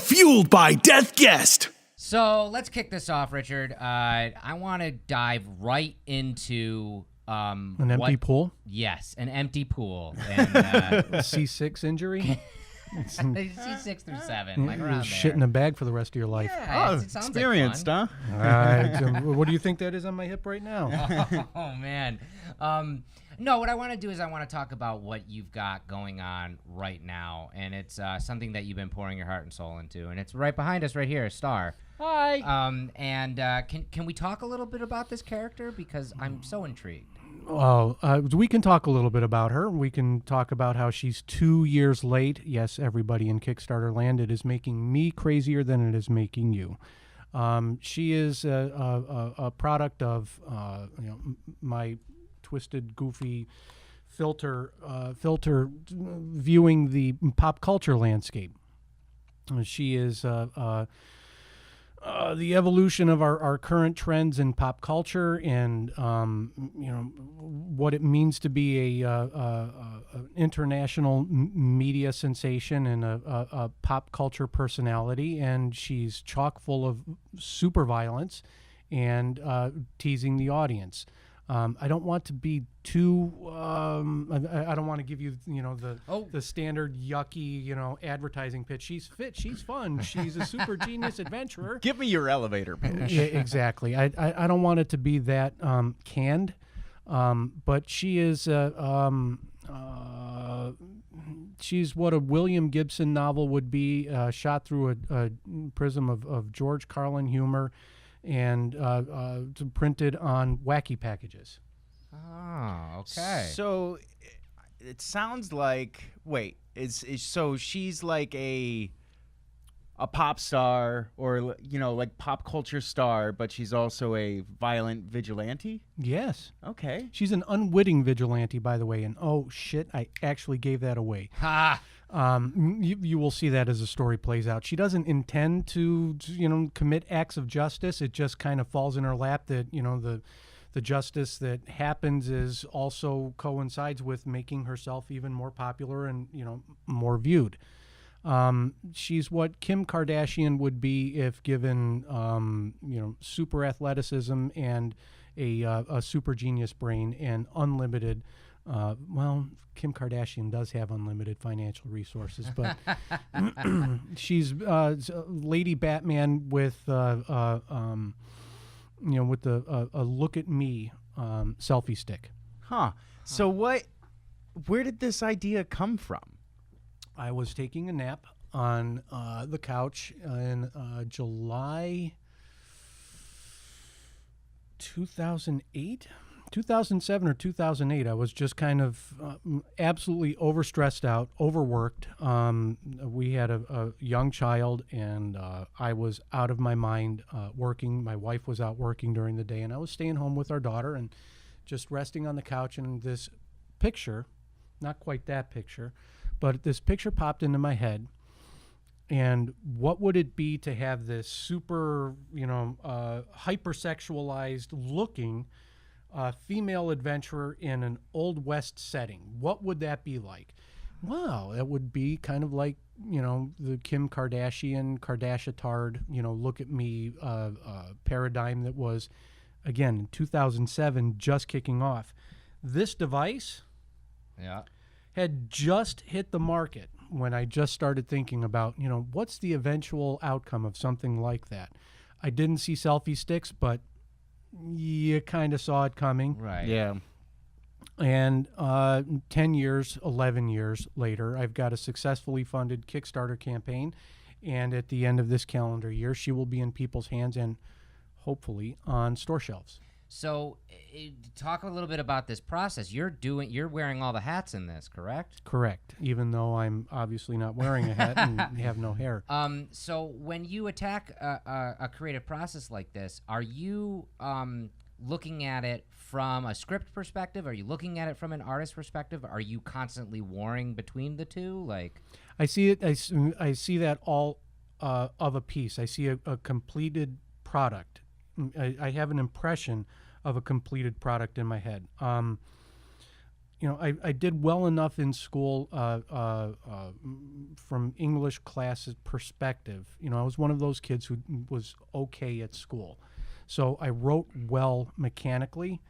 Fueled by Death guest. So let's kick this off, Richard. I want to dive right into an empty pool. Yes, an empty pool. And, C6 injury. C6 through 7, like around there. Shit in a bag for the rest of your life. Yeah, it sounds experienced, like huh? What do you think that is on my hip right now? Oh man. No, what I want to do is I want to talk about what you've got going on right now, and it's something that you've been pouring your heart and soul into, and it's right behind us right here, Star. Hi. Can we talk a little bit about this character, because I'm so intrigued. Well, we can talk a little bit about her. We can talk about how she's 2 years late. Yes, everybody in Kickstarter land, it is making me crazier than it is making you. She is a product of my twisted, goofy filter viewing the pop culture landscape. She is the evolution of our current trends in pop culture, and what it means to be a international media sensation and a pop culture personality. And she's chock full of super violence and teasing the audience. I don't want to be too. I don't want to give you, the standard yucky, advertising pitch. She's fit. She's fun. She's a super genius adventurer. Give me your elevator pitch. Yeah, exactly. I don't want it to be that canned, but she is. She's what a William Gibson novel would be, shot through a prism of George Carlin humor, and printed on wacky packages. Oh, okay. So it sounds like, so she's like a pop star, or like pop culture star, but she's also a violent vigilante? Yes. Okay. She's an unwitting vigilante, by the way, and oh shit, I actually gave that away. Ha! You will see that as the story plays out. She doesn't intend to commit acts of justice. It just kind of falls in her lap that the justice that happens is also coincides with making herself even more popular and more viewed. She's what Kim Kardashian would be if given super athleticism and a super genius brain and unlimited. Kim Kardashian does have unlimited financial resources, but she's Lady Batman with a look at me selfie stick. Huh. So where did this idea come from? I was taking a nap on the couch in July 2008. 2007 or 2008, I was just kind of absolutely overstressed out, overworked. We had a young child, and I was out of my mind working. My wife was out working during the day, and I was staying home with our daughter and just resting on the couch. And this picture, not quite that picture, but this picture popped into my head. And what would it be to have this super, hypersexualized looking female adventurer in an Old West setting? What would that be like? Wow, that would be kind of like, the Kim Kardashian, Kardashian-tard, look at me paradigm that was, again, in 2007, just kicking off. This device had just hit the market when I just started thinking about, what's the eventual outcome of something like that? I didn't see selfie sticks, but you kind of saw it coming. Right. Yeah. And 10 years, 11 years later, I've got a successfully funded Kickstarter campaign. And at the end of this calendar year, she will be in people's hands and hopefully on store shelves. So talk a little bit about this process. You're wearing all the hats in this, correct? Correct. Even though I'm obviously not wearing a hat and have no hair. So when you attack a creative process like this, are you looking at it from a script perspective? Are you looking at it from an artist perspective? Are you constantly warring between the two? Like, I see it. I see that all of a piece. I see a completed product. I have an impression of a completed product in my head. I did well enough in school from English classes perspective. I was one of those kids who was okay at school. So I wrote well mechanically,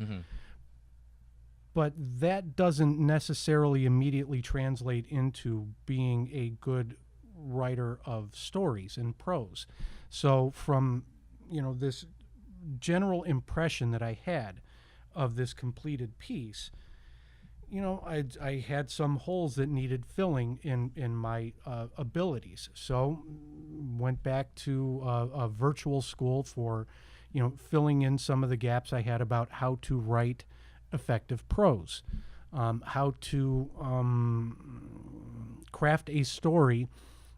but that doesn't necessarily immediately translate into being a good writer of stories and prose. So from, this general impression that I had of this completed piece, I had some holes that needed filling in my abilities. So went back to a virtual school for, filling in some of the gaps I had about how to write effective prose, how to craft a story,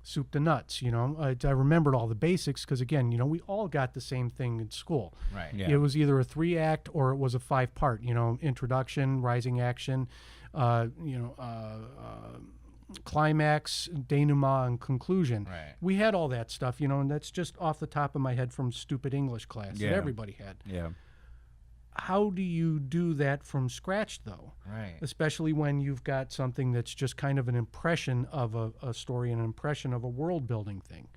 soup to nuts. I remembered all the basics because, again, we all got the same thing in school. Right. Yeah. It was either a 3-act or it was a 5-part, introduction, rising action, climax, denouement, and conclusion. Right. We had all that stuff, and that's just off the top of my head from stupid English class that everybody had. Yeah. How do you do that from scratch, though? Right. Especially when you've got something that's just kind of an impression of a story and an impression of a world-building thing.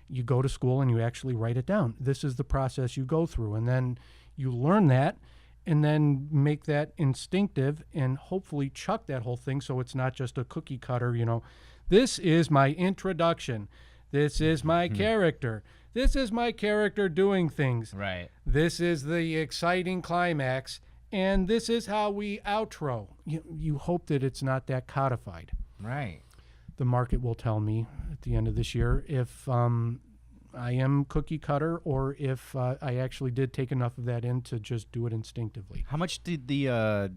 You go to school and you actually write it down. This is the process you go through, and then you learn that and then make that instinctive and hopefully chuck that whole thing so it's not just a cookie cutter, this is my introduction. This is my character. This is my character doing things. Right. This is the exciting climax, and this is how we outro. You hope that it's not that codified. Right. The market will tell me at the end of this year if I am cookie cutter or if I actually did take enough of that in to just do it instinctively. How much did the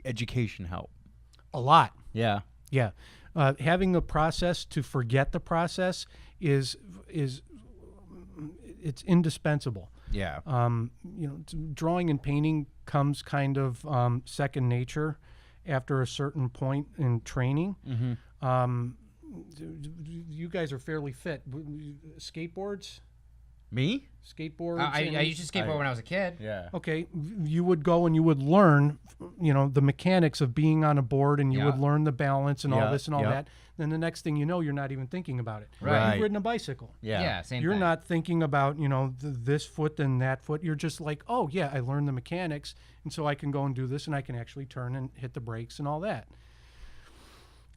education help? A lot. Yeah. Yeah. Having a process to forget the process is it's indispensable. Yeah. Drawing and painting comes kind of second nature after a certain point in training. You guys are fairly fit. Skateboards? Me? Skateboards? I used to skateboard when I was a kid. Yeah. Okay, you would go and you would learn, the mechanics of being on a board, and you would learn the balance and all this and all that. Then the next thing you know, you're not even thinking about it. Right. You've ridden a bicycle. Yeah. Yeah, same You're thing. not thinking about, this foot and that foot. You're just like, oh, yeah, I learned the mechanics, and so I can go and do this, and I can actually turn and hit the brakes and all that.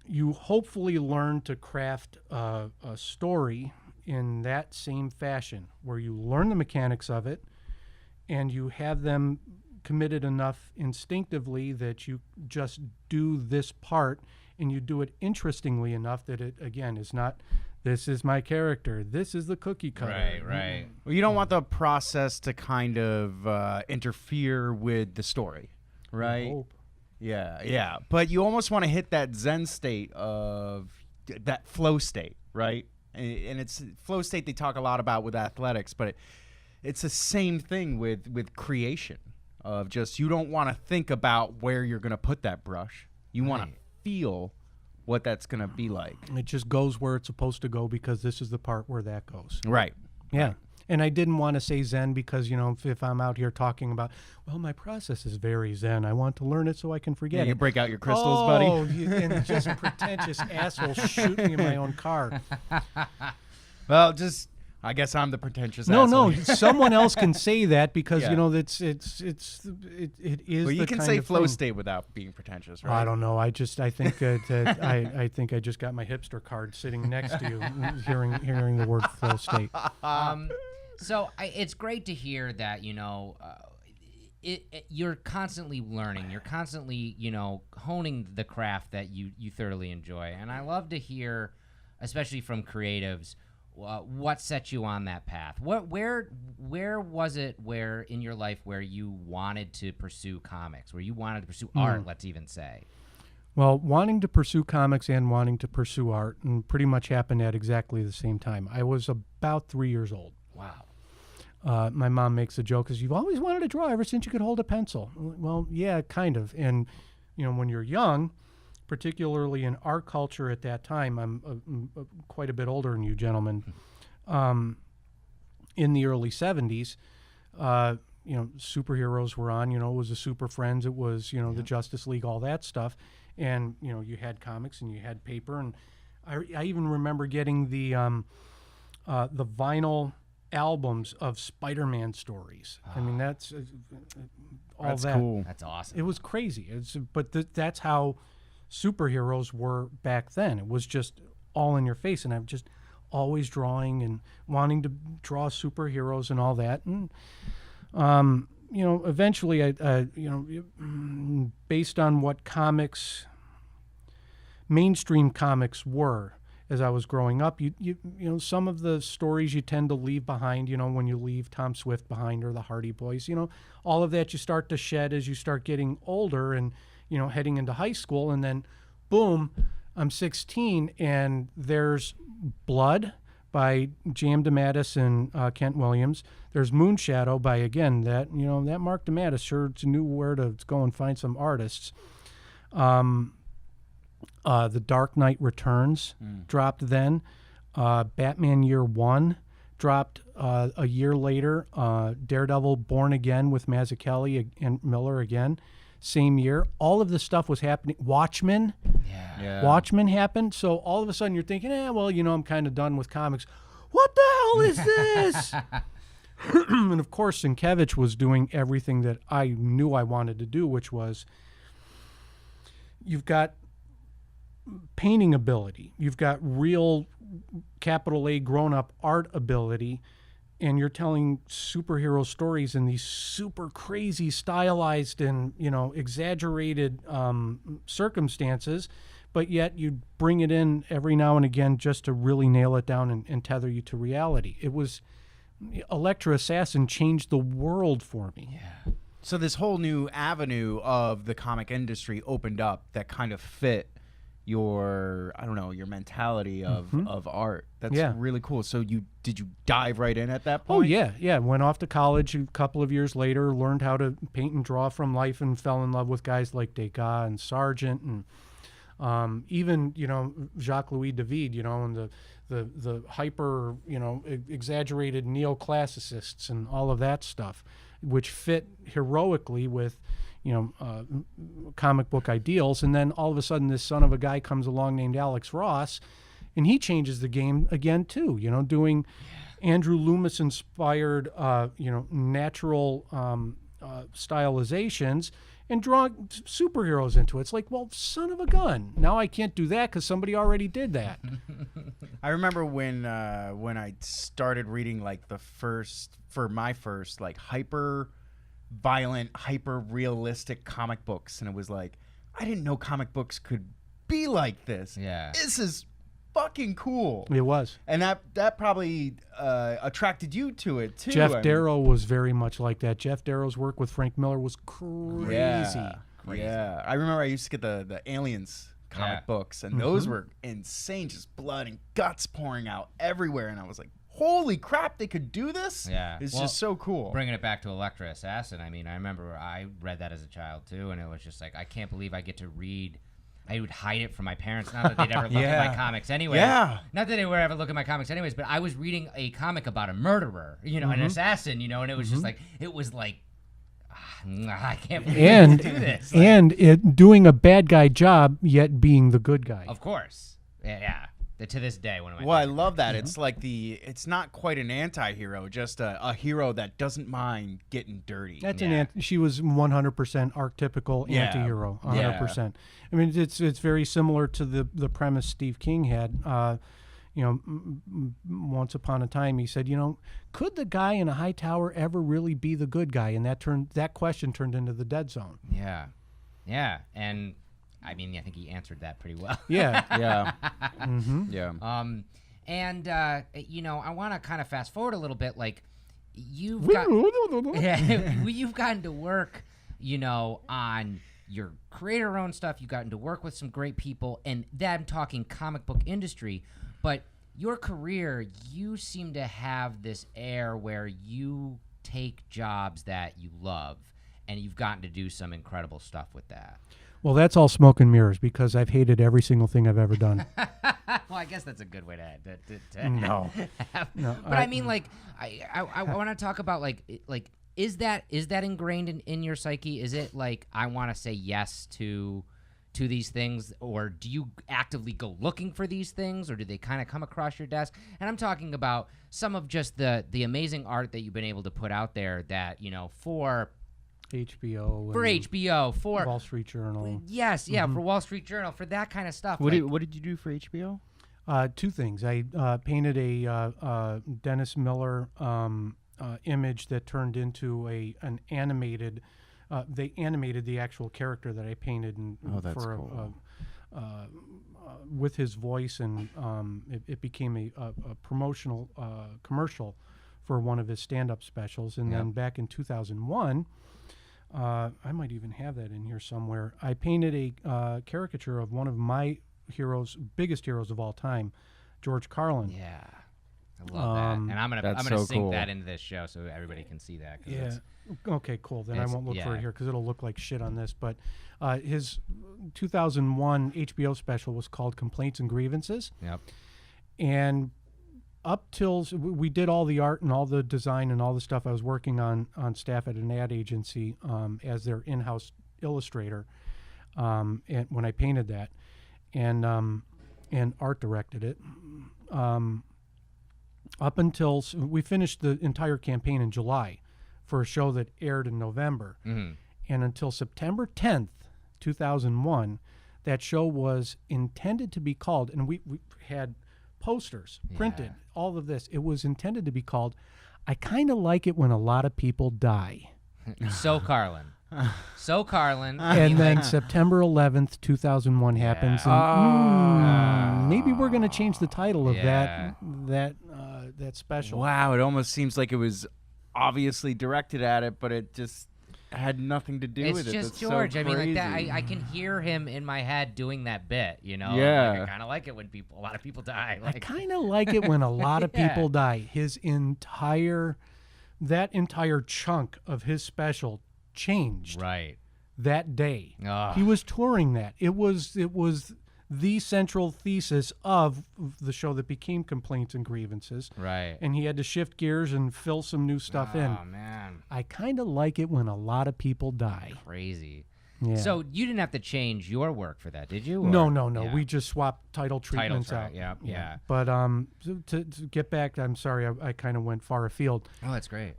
You hopefully learn to craft a story in that same fashion, where you learn the mechanics of it, and you have them committed enough instinctively that you just do this part, and you do it interestingly enough that it, again, is not, this is my character, this is the cookie cutter. Right, right. Well, you don't want the process to kind of interfere with the story, right? Hope. Yeah, yeah. But you almost want to hit that Zen state of that flow state, right? And it's flow state they talk a lot about with athletics, but it's the same thing with creation of just, you don't want to think about where you're going to put that brush. You want to feel what that's going to be like. It just goes where it's supposed to go because this is the part where that goes. Right. Yeah. And I didn't want to say Zen because, if I'm out here talking about, well, my process is very Zen. I want to learn it so I can forget You it. break out your crystals, buddy. Oh, and just a pretentious asshole shoot me in my own car. Well, I guess I'm the pretentious No, asshole. someone else can say that because, Yeah. it is Well, you the can kind say of flow thing. state without being pretentious, right? I don't know. I think that I think I just got my hipster card sitting next to you, hearing the word flow state. So it's great to hear that you're constantly learning. You're constantly honing the craft that you thoroughly enjoy, and I love to hear, especially from creatives, what set you on that path. Where was it where in your life where you wanted to pursue comics, where you wanted to pursue art? Let's even say. Well, wanting to pursue comics and wanting to pursue art and pretty much happened at exactly the same time. I was about 3 years old. Wow. My mom makes a joke because you've always wanted to draw ever since you could hold a pencil. Well, yeah, kind of. And, when you're young, particularly in our culture at that time, I'm quite a bit older than you gentlemen, in the early 70s, superheroes were on. It was the Super Friends, it was the Justice League, all that stuff, and you had comics and you had paper, and I even remember getting the vinyl albums of Spider-Man stories. I mean, that's all That's that. cool. That's awesome. It was crazy. But that's how superheroes were back then. It was just all in your face, and I'm just always drawing and wanting to draw superheroes and all that. And eventually, I based on what mainstream comics were. As I was growing up, you some of the stories you tend to leave behind, when you leave Tom Swift behind or the Hardy Boys, all of that you start to shed as you start getting older and, heading into high school. And then, boom, I'm 16 and there's Blood by J.M. DeMatteis and Kent Williams. There's Moonshadow by, again, that Mark DeMatteis sure knew where to go and find some artists. The Dark Knight Returns dropped then. Batman Year One dropped a year later. Daredevil Born Again with Mazzucchelli and Miller again, same year. All of this stuff was happening. Watchmen happened. So all of a sudden you're thinking, I'm kind of done with comics. What the hell is this? And of course, Sienkiewicz was doing everything that I knew I wanted to do, which was you've got painting ability, you've got real capital A grown-up art ability, and you're telling superhero stories in these super crazy stylized and exaggerated circumstances, but yet you bring it in every now and again just to really nail it down and tether you to reality. It was Elektra Assassin changed the world for me. Yeah. So this whole new avenue of the comic industry opened up that kind of fit your mentality of art. That's really cool. So did you dive right in at that point? Oh yeah. Went off to college a couple of years later, learned how to paint and draw from life, and fell in love with guys like Degas and Sargent, and even Jacques Louis David, and the hyper exaggerated neoclassicists and all of that stuff, which fit heroically with comic book ideals. And then all of a sudden this son of a guy comes along named Alex Ross, and he changes the game again too, doing Andrew Loomis inspired natural stylizations and drawing superheroes into it. It's like, well, son of a gun, now I can't do that because somebody already did that. I remember when I started reading like my first like hyper violent, hyper realistic comic books, and it was like, I didn't know comic books could be like this. Yeah, this is fucking cool. It was, and that probably attracted you to it too. Jeff Darrow was very much like that. Jeff Darrow's work with Frank Miller was crazy. Yeah. I remember I used to get the Aliens comic books, and those were insane, just blood and guts pouring out everywhere, and I was like, holy crap, they could do this? Yeah. It's just so cool. Bringing it back to Elektra Assassin, I mean, I remember I read that as a child too, and it was just like, I can't believe I get to read. I would hide it from my parents, not that they'd ever look at my comics anyways. Yeah. Not that they would ever look at my comics anyways, but I was reading a comic about a murderer, an assassin, and it was just like, I can't believe I do this. And it doing a bad guy job, yet being the good guy. Of course. Yeah. To this day, one of my Well, I love that. It's like it's not quite an anti-hero, just a hero that doesn't mind getting dirty. That's she was 100% archetypical anti-hero, 100%. I mean, it's very similar to the premise Steve King had. Once upon a time, he said, could the guy in a high tower ever really be the good guy? And that question turned into The Dead Zone. Yeah, and I mean, I think he answered that pretty well. Yeah. And I want to kind of fast forward a little bit. Like, you've gotten to work, on your creator-owned stuff. You've gotten to work with some great people, and that I'm talking comic book industry. But your career, you seem to have this air where you take jobs that you love, and you've gotten to do some incredible stuff with that. Well, that's all smoke and mirrors because I've hated every single thing I've ever done. Well, I guess that's a good way to No. But I mean, like, I want to talk about like is that ingrained in your psyche? Is it like, I want to say yes to these things, or do you actively go looking for these things, or do they kind of come across your desk? And I'm talking about some of just the amazing art that you've been able to put out there that, for HBO, for Wall Street Journal. Yes, yeah, for Wall Street Journal, for that kind of stuff. What did you do for HBO? Two things. I painted a Dennis Miller image that turned into an animated. They animated the actual character that I painted, and that's cool. With his voice, and it became a promotional commercial for one of his stand-up specials. And then back in 2001, I might even have that in here somewhere. I painted a caricature of one of my biggest heroes of all time, George Carlin. Yeah, I love that, and I'm gonna so sync cool. that into this show so everybody can see that. Yeah. Okay, cool. Then I won't look for it here because it'll look like shit on this. But his 2001 HBO special was called Complaints and Grievances. Yep. And up till we did all the art and all the design and all the stuff, I was working on staff at an ad agency as their in-house illustrator, and when I painted that, and art directed it. Up until we finished the entire campaign in July for a show that aired in November. Mm-hmm. And until September 10th, 2001, that show was intended to be called, and we had posters printed, all of this. It was intended to be called, I Kind of Like It When a Lot of People Die. So Carlin. And then September 11th, 2001 happens. And, maybe we're going to change the title of that special. Wow, it almost seems like it was obviously directed at it, but it just had nothing to do with it. It's just George. I mean, like that. I can hear him in my head doing that bit. Yeah. Like, I kind of like it when a lot of people die. Like, I kind of like it when a lot of people die. That entire chunk of his special changed right that day. Ugh. He was touring that. It was the central thesis of the show that became Complaints and Grievances. Right. And he had to shift gears and fill some new stuff in. Oh man, I kind of like it when a lot of people die. crazy. Yeah. So you didn't have to change your work for that, did you? No. Yeah. We just swapped title treatments out. Yeah. But to get back, I'm sorry, I kind of went far afield. Oh, that's great.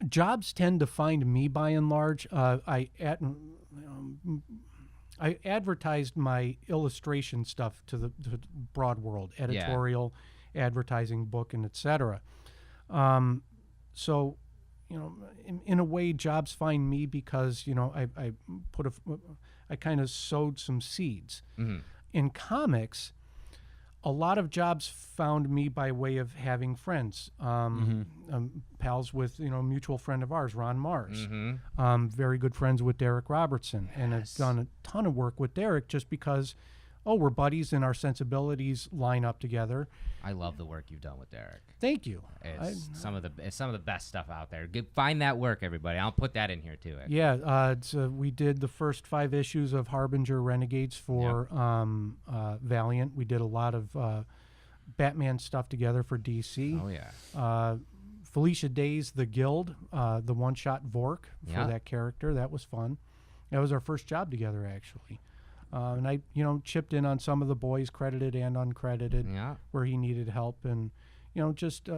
Jobs tend to find me by and large. I advertised my illustration stuff to the broad world, editorial, advertising, book, and etc. So, in a way, jobs find me because I kind of sowed some seeds. Mm-hmm. In comics, a lot of jobs found me by way of having friends, pals with a mutual friend of ours, Ron Mars. Mm-hmm. Very good friends with Derek Robertson, and I've done a ton of work with Derek just because, we're buddies and our sensibilities line up together. I love the work you've done with Derek. Thank you. It's some of the best stuff out there. Find that work, everybody. I'll put that in here too. Yeah, we did the first 5 issues of Harbinger Renegades for Valiant. We did a lot of Batman stuff together for DC. Oh yeah. Felicia Day's The Guild, the one-shot Vork for that character. That was fun. That was our first job together, actually. And I, chipped in on some of the boys, credited and uncredited, where he needed help. And, just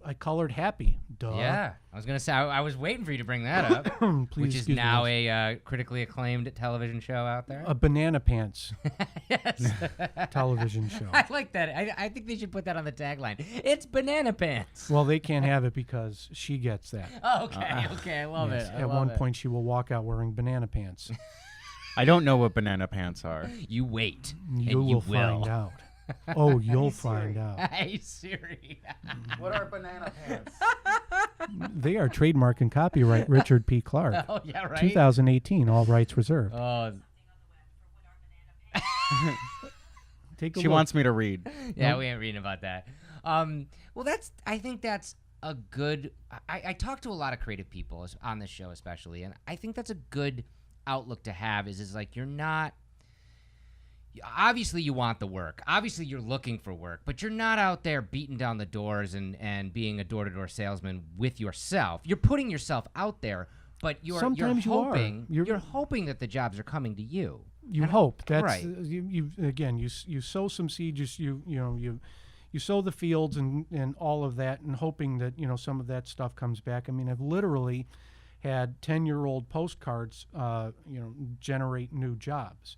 I colored Happy. Duh. Yeah. I was going to say, I was waiting for you to bring that up, which is now a critically acclaimed television show out there. A Banana Pants Yes. television show. I like that. I think they should put that on the tagline. It's Banana Pants. Well, they can't have it because she gets that. Oh, okay. I love it. At one point, she will walk out wearing banana pants. I don't know what banana pants are. You wait. You will find out. Oh, you'll find out. Hey, Siri. What are banana pants? They are trademark and copyright Richard P. Clark. Oh, yeah, right? 2018, all rights reserved. Oh, Take a She look. wants me to read. yeah, we ain't reading about that. Well, I think that's a good. I talk to a lot of creative people on this show, especially, and I think that's a good outlook to have. Is like you're not obviously you want the work. Obviously you're looking for work, but you're not out there beating down the doors and being a door-to-door salesman with yourself. You're putting yourself out there, but you're hoping that the jobs are coming to you. You hope. That's right. You sow some seeds. You sow the fields and all of that, and hoping that some of that stuff comes back. I mean, I've literally had 10-year-old postcards generate new jobs.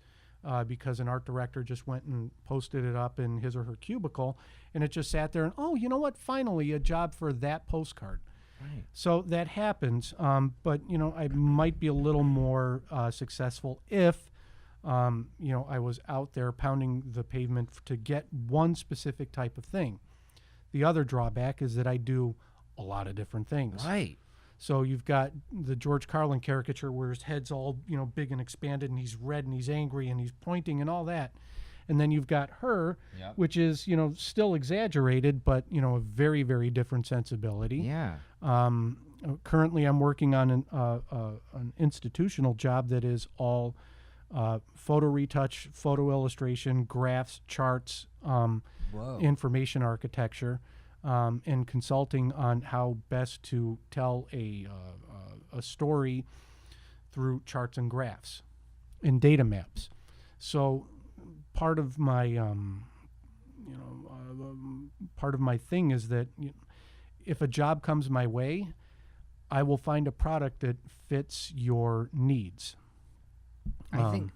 Because an art director just went and posted it up in his or her cubicle, and it just sat there and, oh, you know what? Finally, a job for that postcard. Right. So that happens, but I might be a little more successful if, I was out there pounding the pavement to get one specific type of thing. The other drawback is that I do a lot of different things. Right. So you've got the George Carlin caricature where his head's all, big and expanded, and he's red and he's angry and he's pointing and all that. And then you've got her, which is, still exaggerated, but, a very, very different sensibility. Yeah. Currently, I'm working on an institutional job that is all photo retouch, photo illustration, graphs, charts, information architecture. And consulting on how best to tell a story through charts and graphs and data maps. So part of my thing is that if a job comes my way, I will find a product that fits your needs. I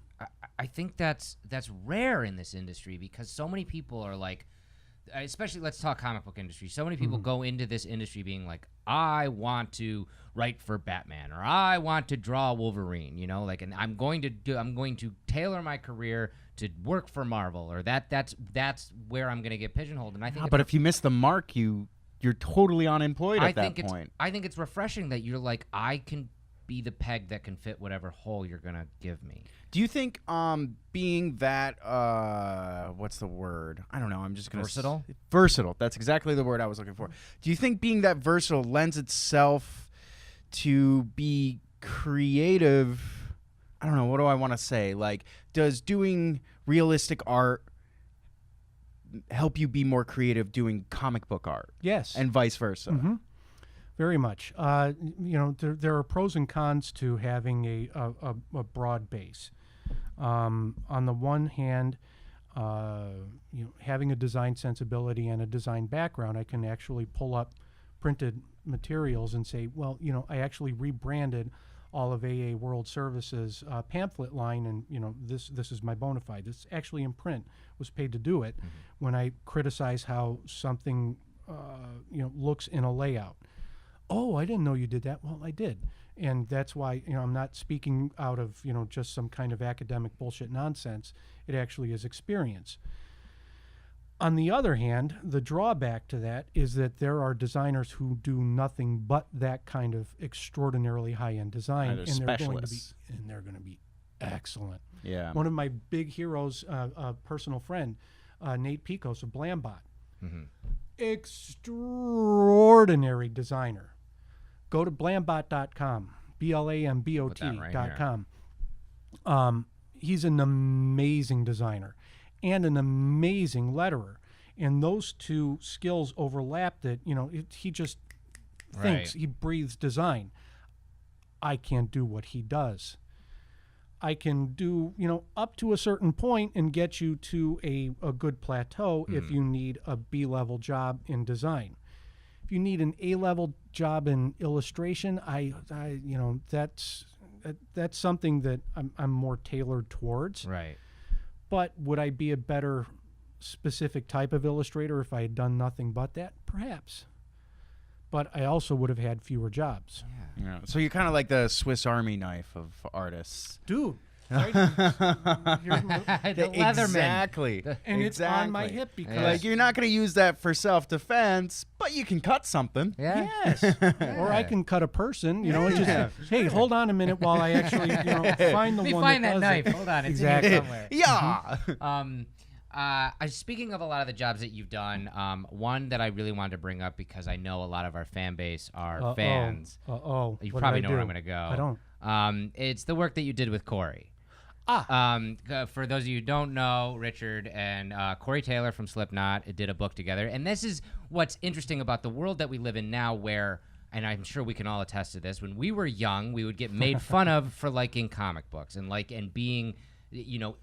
think that's rare in this industry because so many people are like, especially let's talk comic book industry. So many people go into this industry being like, I want to write for Batman or I want to draw Wolverine, and I'm going to tailor my career to work for Marvel or that's where I'm going to get pigeonholed. And I think but if you miss the mark, you're totally unemployed at that point. I think it's refreshing that you're like, I can be the peg that can fit whatever hole you're going to give me. Do you think being that what's the word? I don't know. I'm just going to versatile? Versatile. That's exactly the word I was looking for. Do you think being that versatile lends itself to be creative? I don't know. What do I want to say? Like, does doing realistic art help you be more creative doing comic book art? Yes. And vice versa. Mm-hmm. Very much. There are pros and cons to having a broad base. On the one hand, having a design sensibility and a design background, I can actually pull up printed materials and say, well, I actually rebranded all of AA World Services pamphlet line, and this is my bona fide. It's actually in print. Was paid to do it. When I criticize how something looks in a layout. Oh, I didn't know you did that. Well, I did. And that's why, I'm not speaking out of, just some kind of academic bullshit nonsense. It actually is experience. On the other hand, the drawback to that is that there are designers who do nothing but that kind of extraordinarily high-end design. They're specialists. They're going to be excellent. Yeah. One of my big heroes, a personal friend, Nate Picos of Blambot. Extraordinary designer. Go to blambot.com, blambot.com. He's an amazing designer and an amazing letterer. And those two skills overlap that, he just thinks, he breathes design. I can't do what he does. I can do, up to a certain point and get you to a good plateau if you need a B-level job in design. If you need an A-level job in illustration, that's something that I'm more tailored towards. Right. But would I be a better specific type of illustrator if I had done nothing but that? Perhaps. But I also would have had fewer jobs. Yeah. So you're kind of like the Swiss Army knife of artists. Dude. The Leatherman. Exactly. And it's on my hip because... Like, you're not going to use that for self-defense, but you can cut something. Yeah. Yes. Or I can cut a person, and just, hey, hold on a minute while I actually, find the one find that that does knife. it. Hold on. It's Exactly. in here somewhere. Yeah. Speaking of a lot of the jobs that you've done, one that I really wanted to bring up because I know a lot of our fan base are fans. You What probably did know I where do? I'm going to go. I don't. It's the work that you did with Corey. For those of you who don't know, Richard and Corey Taylor from Slipknot did a book together. And this is what's interesting about the world that we live in now where, and I'm sure we can all attest to this, when we were young, we would get made fun of for liking comic books and being,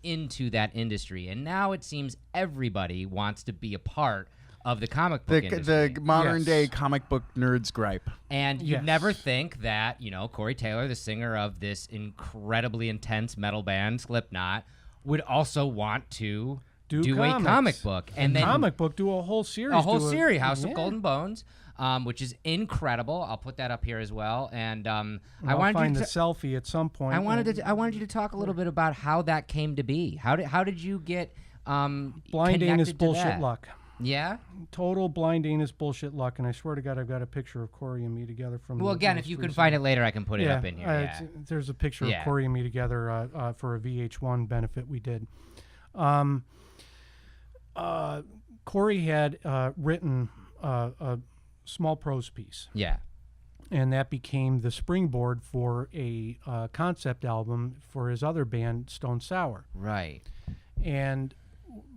into that industry. And now it seems everybody wants to be a part of the comic book industry. The modern day comic book nerds gripe. And you never think that, Corey Taylor, the singer of this incredibly intense metal band, Slipknot, would also want to do a comic book. And then comic book, do a whole series. House of Golden Bones, which is incredible. I'll put that up here as well. And I wanted find you the selfie at some point. I wanted you to talk a little bit about how that came to be. How did you get blind anus bullshit luck? Yeah? Total blind anus bullshit luck, and I swear to God, I've got a picture of Corey and me together from. Well, again, if you can find it later, I can put it up in here. There's a picture of Corey and me together for a VH1 benefit we did. Corey had written a small prose piece. Yeah. And that became the springboard for a concept album for his other band, Stone Sour. Right. And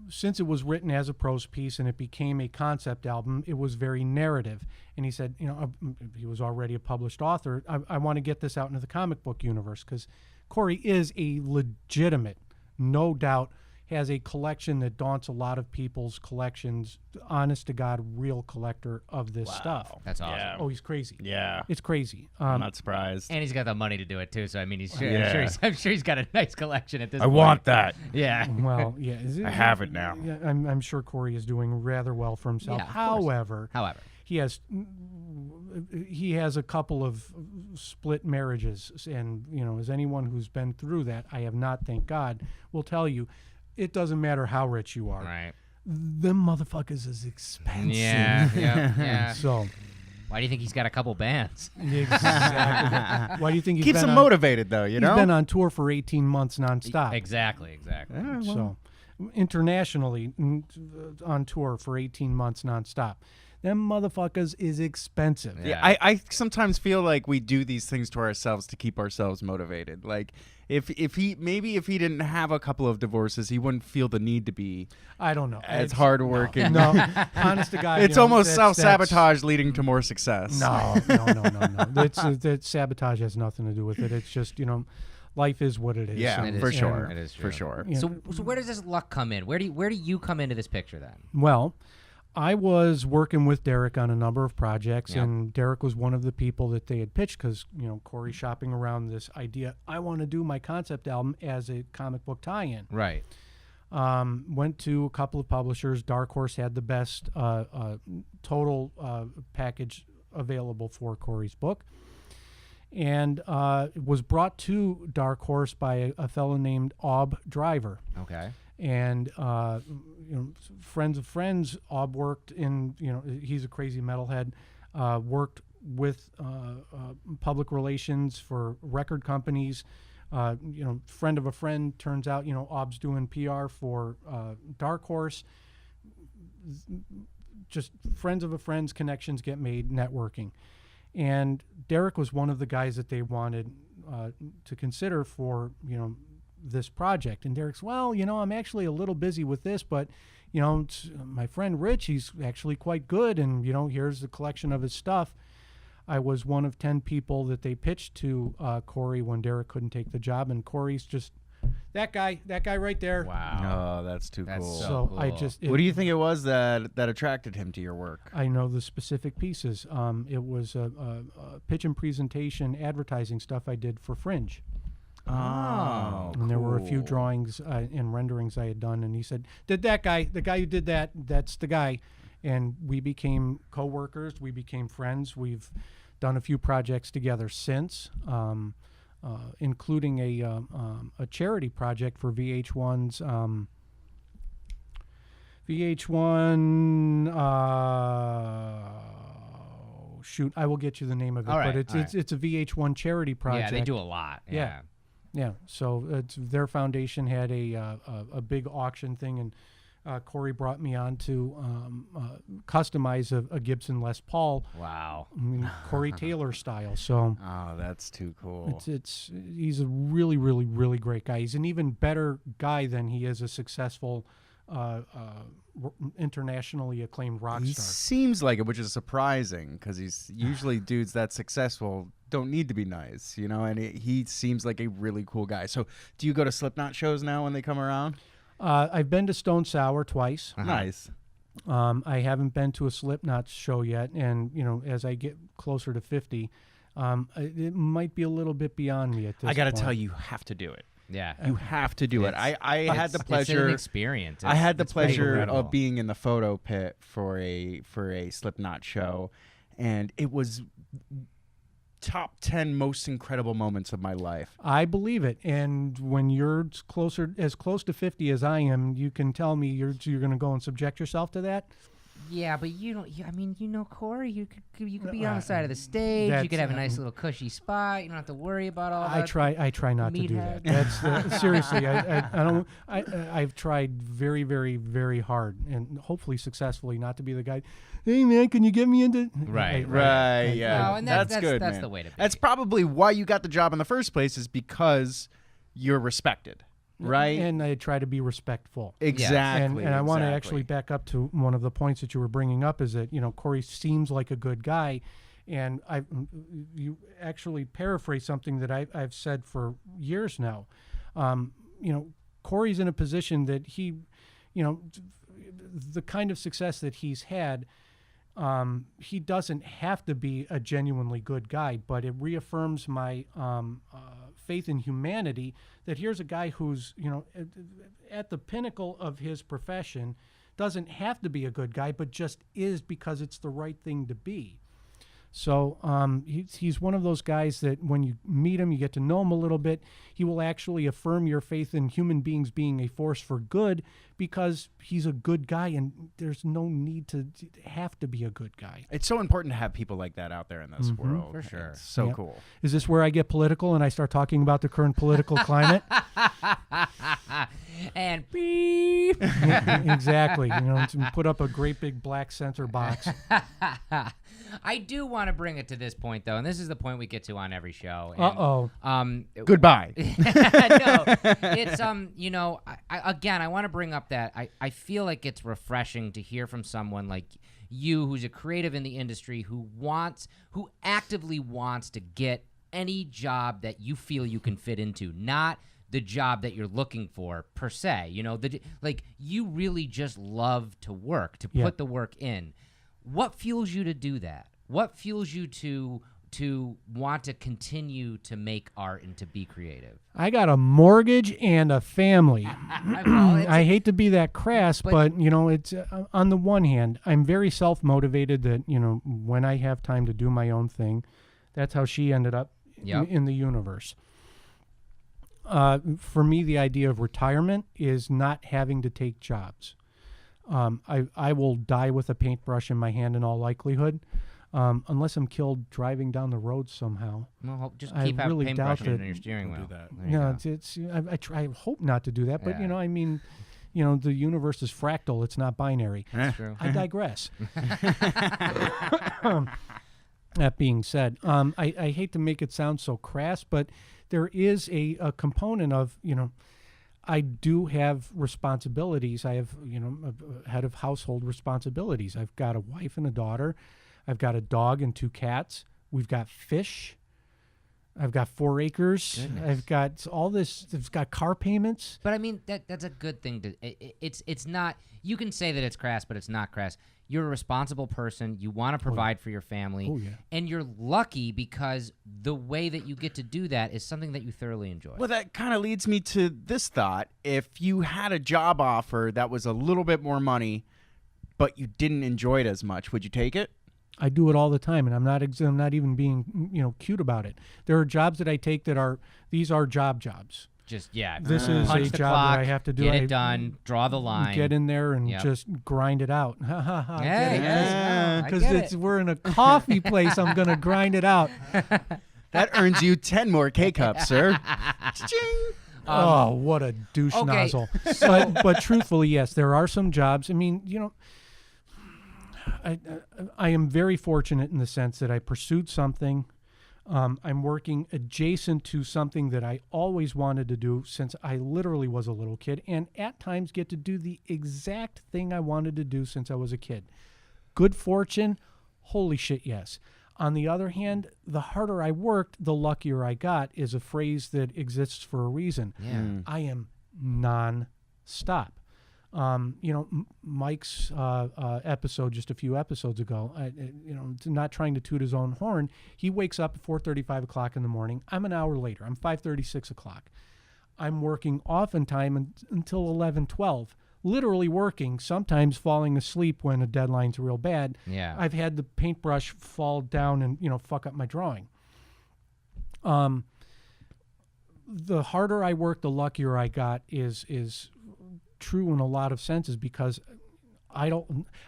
since it was written as a prose piece and it became a concept album, it was very narrative. And he said, he was already a published author. I want to get this out into the comic book universe because Corey is a legitimate, no doubt, has a collection that daunts a lot of people's collections. Honest to God, real collector of this stuff. That's awesome. Yeah. Oh, he's crazy. Yeah. It's crazy. I'm not surprised. And he's got the money to do it too. So I mean, I'm sure he's got a nice collection at this I point. want that. Yeah. Well, yeah. I have it now. Yeah, I'm sure Corey is doing rather well for himself. Yeah, of However, he has a couple of split marriages, and as anyone who's been through that, I have not, thank God, will tell you, it doesn't matter how rich you are. Right. Them motherfuckers is expensive. Yeah. So, why do you think he's got a couple bands? exactly. Why do you think Keeps him motivated, though, He's been on tour for 18 months nonstop. Exactly. Yeah, well. So, internationally on tour for 18 months nonstop. Them motherfuckers is expensive. Yeah. I sometimes feel like we do these things to ourselves to keep ourselves motivated. Like if he didn't have a couple of divorces, he wouldn't feel the need to be. I don't know. As hardworking. No, honest to God, it's almost self-sabotage leading to more success. No. That sabotage has nothing to do with it. It's just life is what it is. Yeah, It is for true. sure. It is true. For sure. Yeah. So where does this luck come in? Where do you come into this picture then? Well, I was working with Derek on a number of projects, Yep. and Derek was one of the people that they had pitched because, Corey shopping around this idea, I want to do my concept album as a comic book tie-in. Right. Went to a couple of publishers. Dark Horse had the best total package available for Corey's book. And it was brought to Dark Horse by a fellow named Ob Driver. Okay. And friends of friends, Ob worked in, he's a crazy metalhead, worked with public relations for record companies. Friend of a friend, turns out, Ob's doing PR for Dark Horse. Just friends of a friend's connections get made, networking. And Derek was one of the guys that they wanted to consider for, this project. And Derek's, well, I'm actually a little busy with this, but, my friend Rich, he's actually quite good. And, here's the collection of his stuff. I was one of 10 people that they pitched to Corey when Derek couldn't take the job. And Corey's just that guy right there. Wow. Oh, that's too That's cool. so I cool. just, What do you think it was that attracted him to your work? I know the specific pieces. It was a pitch and presentation advertising stuff I did for Fringe. Oh, And there were a few cool. drawings and renderings I had done, and he said, the guy who did that, that's the guy. And we became co-workers, we became friends. We've done a few projects together since, including a charity project for VH1's shoot, I will get you the name of it, All right, but it's a VH1 charity project. Yeah, they do a lot. Yeah. So their foundation had a big auction thing, and Corey brought me on to customize a Gibson Les Paul. Wow. I mean, Corey Taylor style. So Oh, that's too cool. he's a really, really, really great guy. He's an even better guy than he is a successful, internationally acclaimed rock He star. seems like it, which is surprising because he's usually dudes that successful don't need to be nice, you know. And he seems like a really cool guy. So, do you go to Slipknot shows now when they come around? I've been to Stone Sour twice. Nice. I haven't been to a Slipknot show yet, and as I get closer to 50, it might be a little bit beyond me at this I got to point. tell you, you have to do it. Yeah. You have to do it. I had the It's pleasure. an experience. I had the It's pretty pleasure incredible. of being in the photo pit for a Slipknot show, and it was top 10 most incredible moments of my life. I believe it, and when you're as close to 50 as I am, you can tell me you're going to go and subject yourself to that. Yeah, but you don't. I mean, Corey, you could be on the side of the stage. You could have a nice little cushy spot. You don't have to worry about all that. I try not to do that. That's seriously. I don't. I've tried very, very, very hard, and hopefully successfully, not to be the guy. Hey man, can you get me into? Right. Yeah. No, and that's good. That's man. the way to be. That's probably why you got the job in the first place, is because you're respected, right? And I try to be respectful. Exactly. And I want to exactly. actually back up to one of the points that you were bringing up, is that Corey seems like a good guy, and you actually paraphrase something that I've said for years now. Corey's in a position that he, the kind of success that he's had. He doesn't have to be a genuinely good guy, but it reaffirms my faith in humanity that here's a guy who's, at the pinnacle of his profession, doesn't have to be a good guy, but just is because it's the right thing to be. So he's one of those guys that when you meet him, you get to know him a little bit, he will actually affirm your faith in human beings being a force for good, because he's a good guy, and there's no need to have to be a good guy. It's so important to have people like that out there in this world. For sure. It's so Yep. cool. Is this where I get political and I start talking about the current political climate? And beep. Exactly. To put up a great big black center box. I do want to bring it to this point, though, and this is the point we get to on every show. Goodbye. No, it's I want to bring up that I feel like it's refreshing to hear from someone like you, who's a creative in the industry, who actively wants to get any job that you feel you can fit into, not the job that you're looking for per se. You really just love to work, to put the work in. What fuels you to do that? What fuels you to want to continue to make art and to be creative? I got a mortgage and a family. Well, I hate to be that crass, but it's on the one hand, I'm very self-motivated that, when I have time to do my own thing, that's how she ended up in the universe. For me, the idea of retirement is not having to take jobs. I will die with a paintbrush in my hand in all likelihood, unless I'm killed driving down the road somehow. Well, just I keep really doubt paintbrushing that- in your steering wheel. do that. There you Yeah, go. I hope not to do that, but Yeah. the universe is fractal; it's not binary. That's true. I digress. That being said, I hate to make it sound so crass, but there is a component of, I do have responsibilities. I have, a head of household responsibilities. I've got a wife and a daughter. I've got a dog and 2 cats. We've got fish. I've got 4 acres. Goodness. I've got all this. I've got car payments. But I mean, that's a good thing to. It's not. You can say that it's crass, but it's not crass. You're a responsible person. You want to provide for your family, Oh, yeah. and you're lucky because the way that you get to do that is something that you thoroughly enjoy. Well, that kind of leads me to this thought. If you had a job offer that was a little bit more money, but you didn't enjoy it as much, would you take it? I do it all the time, and I'm not even being cute about it. There are jobs that I take that these are jobs. Just This is punch a the job clock, that I have to do. Get I it done. Draw the line. Get in there and Yep. just grind it out. Ha ha ha. Hey, Yeah. I Because get it. we're in a coffee place. I'm gonna grind it out. That earns you 10 more K-Cups, sir. Cha-ching. Oh, what a douche okay, nozzle. But truthfully, yes, there are some jobs. I mean, I am very fortunate in the sense that I pursued something. I'm working adjacent to something that I always wanted to do since I literally was a little kid, and at times get to do the exact thing I wanted to do since I was a kid. Good fortune? Holy shit, yes. On the other hand, the harder I worked, the luckier I got is a phrase that exists for a reason. Yeah. I am non-stop. Mike's episode just a few episodes ago, not trying to toot his own horn, he wakes up at 4:30, 5 o'clock in the morning. I'm an hour later. I'm 5:30, 6 o'clock. I'm working oftentimes until 11, 12. Literally working, sometimes falling asleep when a deadline's real bad. Yeah. I've had the paintbrush fall down and, fuck up my drawing. The harder I work, the luckier I got is true in a lot of senses, because I'm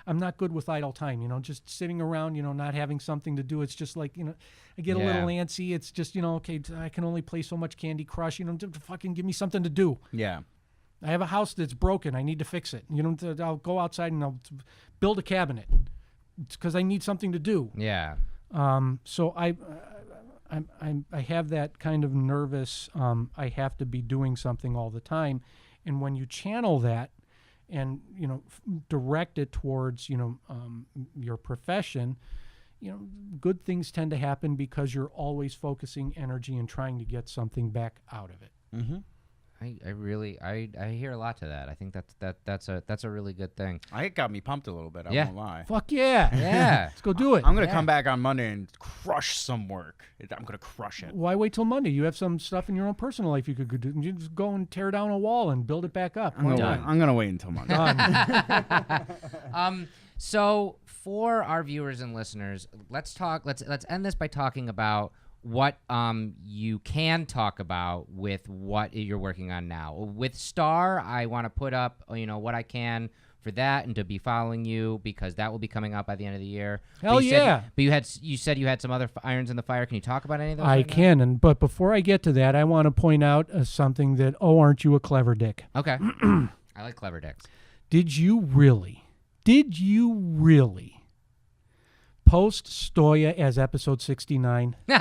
not good with idle time, just sitting around, not having something to do. It's just like, I get a little antsy. It's just, okay, I can only play so much Candy Crush, fucking give me something to do. Yeah. I have a house that's broken. I need to fix it. I'll go outside and I'll build a cabinet. It's because I need something to do. Yeah. So I have that kind of nervous, I have to be doing something all the time. And when you channel that and, direct it towards, your profession, good things tend to happen because you're always focusing energy and trying to get something back out of it. Mm-hmm. I hear a lot to that. I think that's a really good thing. It got me pumped a little bit. I won't lie. Fuck yeah. Yeah. Let's go do it. I'm gonna come back on Monday and crush some work. I'm gonna crush it. Why wait till Monday? You have some stuff in your own personal life you could do. You just go and tear down a wall and build it back up. I'm gonna wait until Monday. So for our viewers and listeners, let's end this by talking about what you can talk about with what you're working on now. With Star, I want to put up what I can for that and to be following you, because that will be coming out by the end of the year. Hell yeah. But you said you had some other irons in the fire. Can you talk about any of those? I can, but before I get to that, I want to point out something that, aren't you a clever dick? Okay. I like clever dicks. Did you really post Stoya as episode 69? You're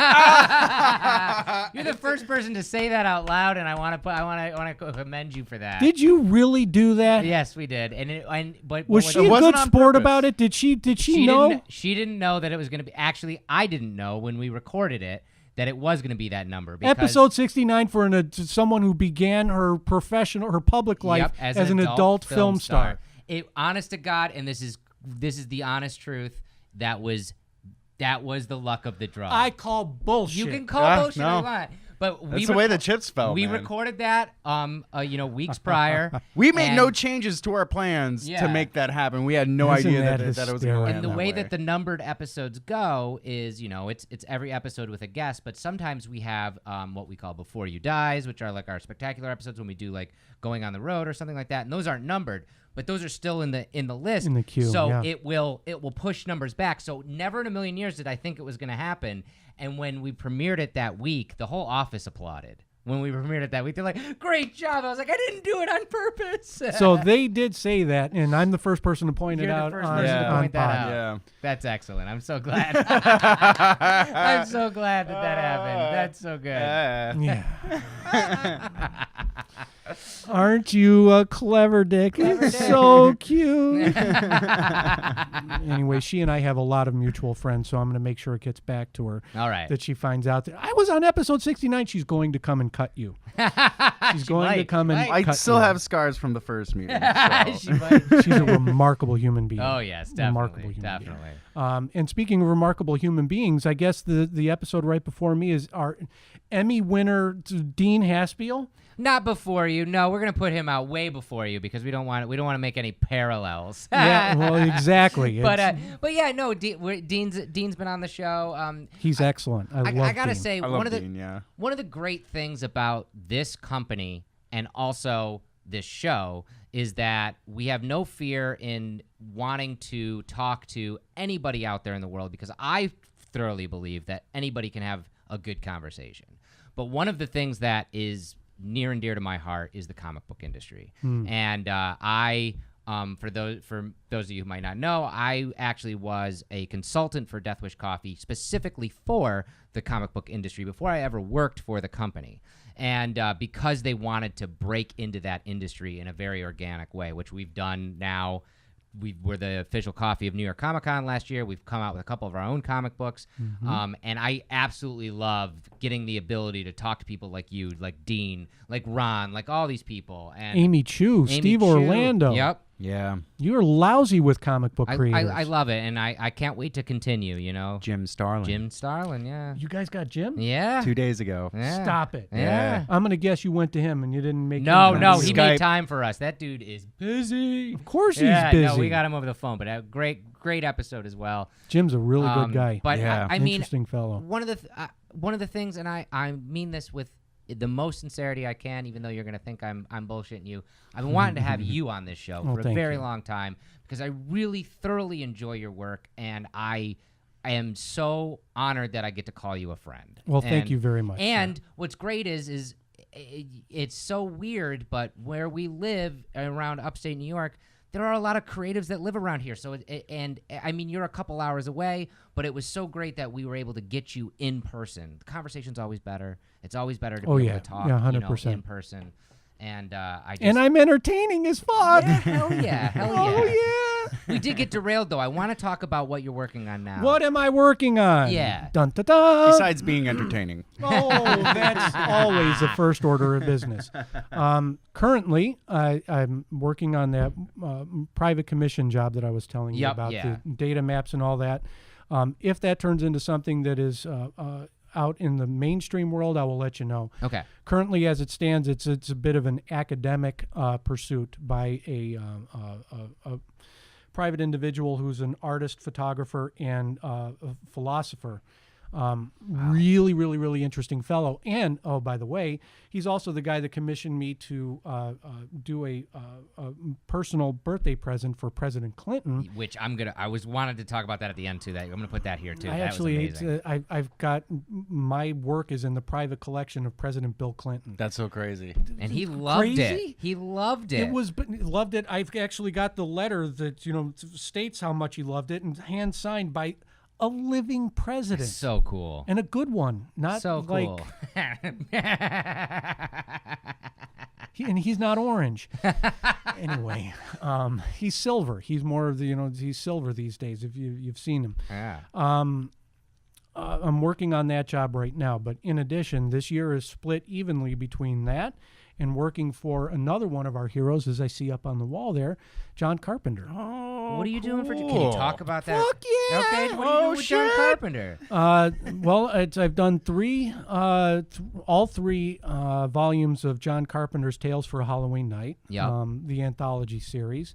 the first person to say that out loud, and I want to commend you for that. Did you really do that? Yes, we did. But was she a good sport about it? Did she know? She didn't know that it was going to be. Actually, I didn't know when we recorded it that it was going to be that number. Episode 69 for someone who began her public life as an adult film star. Honest to God, and this is the honest truth. That was the luck of the draw. I call bullshit. You can call bullshit if you want. But that's the way the chips fell. We recorded that weeks prior. We made no changes to our plans to make that happen. We had no idea that it was going to land. And the way that the numbered episodes go is, it's every episode with a guest, but sometimes we have what we call Before You Dies, which are like our spectacular episodes when we do like going on the road or something like that, and those aren't numbered. But those are still in the list. In the queue. So it will push numbers back. So never in a million years did I think it was going to happen. And when we premiered it that week, the whole office applauded. When we premiered it that week, they're like, "Great job!" I was like, "I didn't do it on purpose." So they did say that, and I'm the first person to point You're it out. You're the first person to point that out. Yeah. That's excellent. I'm so glad. I'm so glad that happened. That's so good. Yeah. Aren't you a clever dick? So cute. Anyway, she and I have a lot of mutual friends, so I'm going to make sure it gets back to her. All right. That she finds out that I was on episode 69. She's going to come and cut you. She's going to come and cut you. I still have scars from the first meeting. So. She's a remarkable human being. Oh, yes, definitely. Remarkable human being. And speaking of remarkable human beings, I guess the episode right before me is our Emmy winner, Dean Haspiel. Not before you. No, we're gonna put him out way before you because we don't want to make any parallels. Yeah, well, exactly. But yeah, no. Dean's been on the show. He's excellent. I gotta Dean. Say one of the great things about this company and also this show is that we have no fear in wanting to talk to anybody out there in the world, because I thoroughly believe that anybody can have a good conversation. But one of the things that is near and dear to my heart is the comic book industry. Hmm. And for those of you who might not know, I actually was a consultant for Death Wish Coffee specifically for the comic book industry before I ever worked for the company. And because they wanted to break into that industry in a very organic way, which we've done now. We were the official coffee of New York Comic Con last year. We've come out with a couple of our own comic books. And I absolutely love getting the ability to talk to people like you, like Dean, like Ron, like all these people. And Amy Chu, Steve Orlando. Yep. Yeah. You're lousy with comic book creators. I love it, and I can't wait to continue, you know. Jim Starlin. Jim Starlin, yeah. You guys got Jim? Yeah. 2 days ago. Yeah. Stop it. Yeah. I'm going to guess you went to him and you didn't make No, him he Skype. made time for us. That dude is busy. Of course Yeah, he's busy. no, we got him over the phone, but a great episode as well. Jim's a really good guy. But Yeah. I mean, Interesting fellow. one of the things, and I mean this with the most sincerity I can, even though you're gonna think I'm bullshitting you. I've been wanting to have you on this show for a thank very you. long time because I really thoroughly enjoy your work, and I am so honored that I get to call you a friend. Well, thank And- you very much. And what's great is it's so weird, but where we live around upstate New York, there are a lot of creatives that live around here. So, and I mean, you're a couple hours away, but it was so great that we were able to get you in person. The conversation's always better. It's always better to be able to talk, Yeah, you know, 100%. in person. And I just, And I'm entertaining as fuck. yeah, hell yeah, hell yeah. Oh, yeah. We did get derailed though. I want to talk about what you're working on now. What am I working on? Yeah. Dun, da, da. Besides being entertaining. Oh, that's always the first order of business. Currently, I'm working on that private commission job that I was telling you Yep, about, yeah. the data maps and all that. If that turns into something that is out in the mainstream world, I will let you know. Okay. Currently, as it stands, it's a bit of an academic pursuit by a private individual who's an artist, photographer, and a philosopher. Really, really, really interesting fellow. And, oh, by the way, he's also the guy that commissioned me to do a personal birthday present for President Clinton. Which I wanted to talk about that at the end too. That I'm gonna put that here too. I That actually, was amazing. I've got, my work is in the private collection of President Bill Clinton. That's so crazy. And he loved it. crazy. He loved it. It was, but loved it. I've actually got the letter that, states how much he loved it and hand signed by a living president. so cool. And a good one, not So like, cool. and he's not orange. Anyway, he's silver. He's more of the, he's silver these days. If you've seen him. Yeah. I'm working on that job right now. But in addition, this year is split evenly between that and working for another one of our heroes, as I see up on the wall there, John Carpenter. Oh, What are you doing for? Can you talk about that? Fuck yeah! Okay. What are you doing with John Carpenter? Well, I've done all three volumes of John Carpenter's Tales for a Halloween Night, Yep. the anthology series.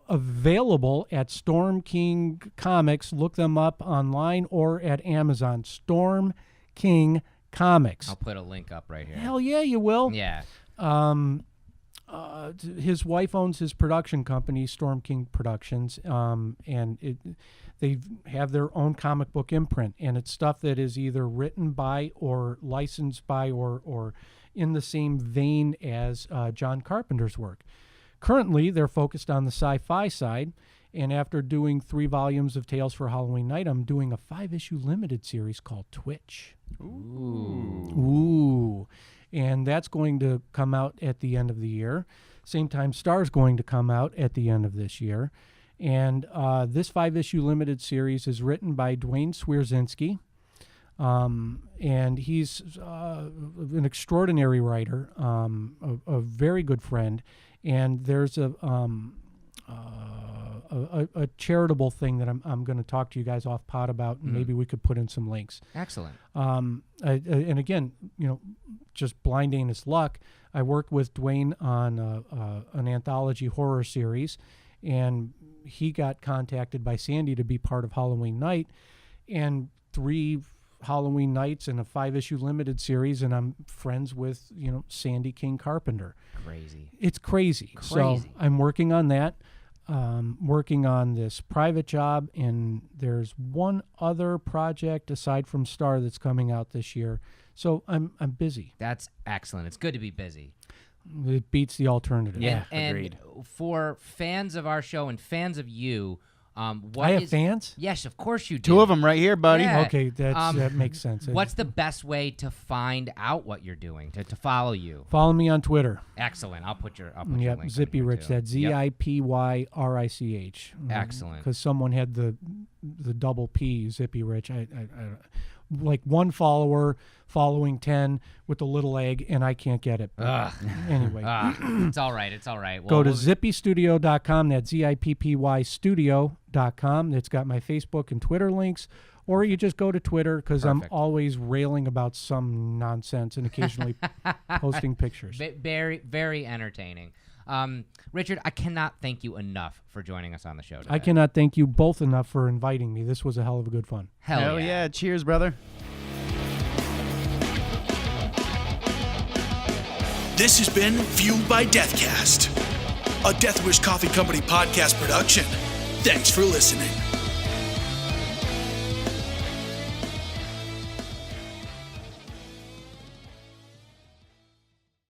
Available at Storm King Comics. Look them up online or at Amazon. Storm King Comics. I'll put a link up right here. Hell yeah, you will. Yeah. His wife owns his production company, Storm King Productions, and they have their own comic book imprint, and it's stuff that is either written by or licensed by or in the same vein as John Carpenter's work. Currently, they're focused on the sci-fi side, and after doing 3 volumes of Tales for Halloween Night, I'm doing a 5-issue limited series called Twitch. Ooh. And that's going to come out at the end of the year. Same time Star's going to come out at the end of this year. And this 5-issue limited series is written by Dwayne Swierczynski. And he's an extraordinary writer, a very good friend. And there's a charitable thing that I'm going to talk to you guys off pod about. And maybe we could put in some links. Excellent. And again, just blind anus luck. I worked with Dwayne on an anthology horror series, and he got contacted by Sandy to be part of Halloween Night, and 3 Halloween Nights and a 5-issue limited series, and I'm friends with Sandy King Carpenter. Crazy. It's crazy. So I'm working on that. working on this private job, and there's one other project aside from Star that's coming out this year. So I'm busy. That's excellent. It's good to be busy. It beats the alternative. And agreed. For fans of our show and fans of you, I have fans? Yes, of course you do. 2 of them right here, buddy. Yeah. Okay, that makes sense. What's the best way to find out what you're doing, to follow you? Follow me on Twitter. Excellent. I'll put your Yep, link Zippy in here, Rich. too. That's Yep. ZIPYRICH. Excellent. Because someone had the double P, Zippy Rich. I like one follower following 10 with the little egg, and I can't get it. But anyway. It's all right. It's all right. Well, Go to zippystudio.com. That's ZIPPY studio.com. It's got my Facebook and Twitter links. Or you just go to Twitter, because I'm always railing about some nonsense and occasionally posting pictures. Very, very entertaining. Richard, I cannot thank you enough for joining us on the show today. I cannot thank you both enough for inviting me. This was a hell of a good fun. Hell yeah. Cheers, brother. This has been Fueled by Deathcast, a Death Wish Coffee Company podcast production. Thanks for listening.